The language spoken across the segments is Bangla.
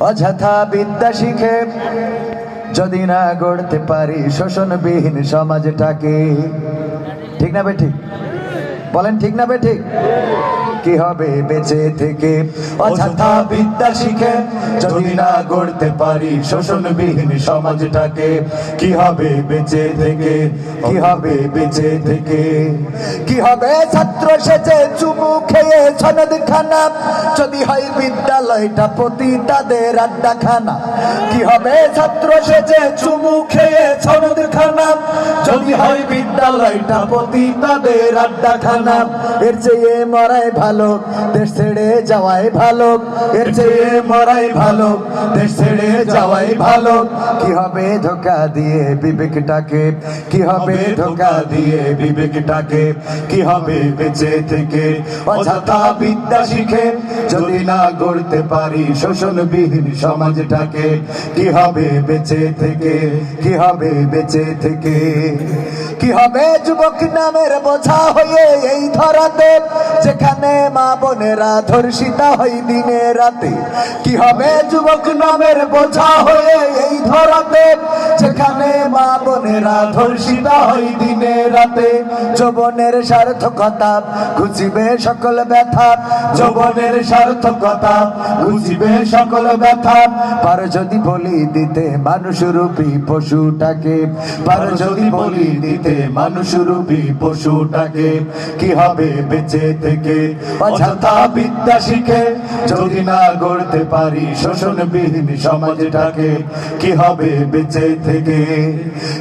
অযথা বিদ্যা শিখে যদি না গড়তে পারি শোষণবিহীন সমাজটাকে। ঠিক না বে ঠিক? বলেন ঠিক না বে ঠিক? কি হবে বেঁচে থেকে? অযথা বিদ্যা শিখে যদি না গড়তে পারি শোষণবিহীন সমাজটাকে। কি হবে বেঁচে থেকে? কি হবে বেঁচে থেকে? কি হবে ছাত্র সেজে চুমু খেয়ে সনদ খানা যদি হয় বিদ্যালয়টা পতিতাদের আড্ডাখানা। কি হবে ছাত্র সেজে চুমু খেয়ে সনদ খানা যদি হয় বিদ্যালয়টা পতিতাদের আড্ডাখানা। এর চেয়ে মরাই ভালো, দেশ ছেড়ে যাওয়াই ভালো। এর চেয়ে মরাই ভালো, দেশ ছেড়ে যাওয়াই ভালো। কি হবে ধোঁকা দিয়ে বিবেকটাকে? কি হবে ধোঁকা দিয়ে বিবেকটাকে? কি হবে বেঁচে থেকে? অযথা বিদ্যা শিখে যদি না গড়তে পারি শোষণবিহীন সমাজটাকে। কি হবে বেঁচে থেকে? কি হবে বেঁচে থেকে? কি হবে যুবক নামের বোঝা হয়ে এই ধরাতে যেখানে মা বোনেরা ধর্ষিতা হয় দিনে রাতে। কি হবে যুবক নামের বোঝা হয়ে এই ধরাতে যেখানে মা বোনেরা ধর্ষিতা হয় দিনে রাতে। যৌবনের সার্থকতা ঘুচিবে সকল ব্যথা, যৌবনের সার্থকতা ঘুচিবে সকল ব্যথা। পার যদি বলি দিতে মানুষরূপী পশুটাকে, পার যদি বলি দিতে মানুষরূপী পশুটাকে। কি হবে বেঁচে থেকে? অযথা বিদ্যা শিখে যদি না গড়তে পারি শোষণবিহীন সমাজটাকে। কি হবে বেঁচে থেকে?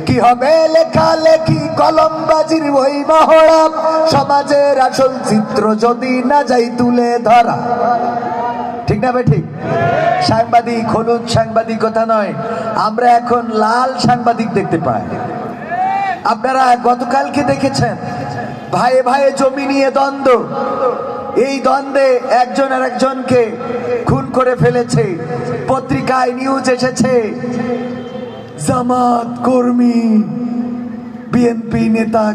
কি হবে লেখালেখি কলমবাজির ওই মহড়া সমাজের আসল চিত্র যদি না যাই তুলে ধরা। ঠিক না ভাই ঠিক? সাংবাদিক হলুদ সাংবাদিকতা নয়, আমরা এখন লাল সাংবাদিক দেখতে পাই। আপনারা গতকালকে দেখেছেন ভাইয়ে ভাইয়ে জমি নিয়ে দ্বন্দ্ব। এই দ্বন্দ্বে একজন আর একজনকে খুন করে ফেলেছে। পত্রিকায় নিউজ এসেছে জামাত কর্মী বিএনপি নেতা